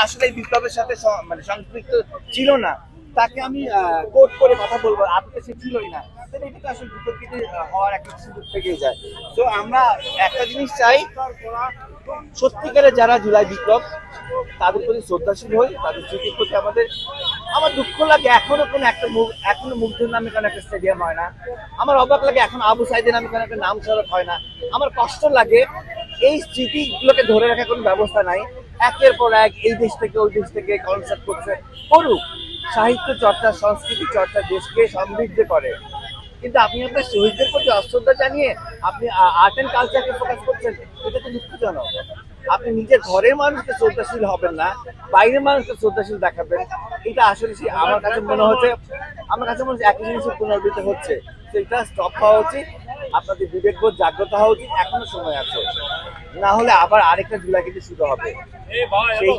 আসলে বিপ্লবের সাথে মানে সংপৃক্ত ছিল না, তাকে আমি কোট করে কথা বলবো, আপনি সে ছিলই না, এটা তো আসলে বিতর্কিত হওয়ার একটা সুযোগ থেকেই যায়। তো আমরা একটা জিনিস চাই, সত্যিকারে যারা জুলাই বিপ্লব তাদের প্রতি শ্রদ্ধাশীল হই, তাদের স্মৃতির প্রতি আমার দুঃখ লাগে এখনো মুগ্ধের নামে কেন একটা স্টেডিয়াম হয় না, আমার অবাক লাগে এখন আবু সাইদের নামে কেন একটা নাম সড়ক হয় না, আমার কষ্ট লাগে এই স্মৃতিগুলোকে ধরে রাখার কোনো ব্যবস্থা নাই। একের পর এক এই দেশ থেকে ওই দেশ থেকে কনসার্ট করছে, করুক, সাহিত্য চর্চা সংস্কৃতি চর্চা দেশকে সমৃদ্ধ করে, কিন্তু আপনি আপনার শহীদদের প্রতি অশ্রদ্ধা জানিয়ে আপনি আর্ট অ্যান্ড কালচারকে ফোকাস করছেন, এটা তো দুঃখজনক। আপনি নিজের ঘরের মানুষকে শ্রদ্ধাশীল হবেন না, বাইরের মানুষকে শ্রদ্ধাশীল দেখাবেন, এটা আসলে আমার কাছে মনে হচ্ছে একই জিনিসের পুনরাবৃত্তি হচ্ছে। সেটা স্টপ হওয়া উচিত, আপনাদের বিবেকবোধ জাগ্রত হওয়া উচিত, এখনো সময় আছে, না হলে আবার আরেকটা জুলাই কিন্তু শুরু হবে। সেই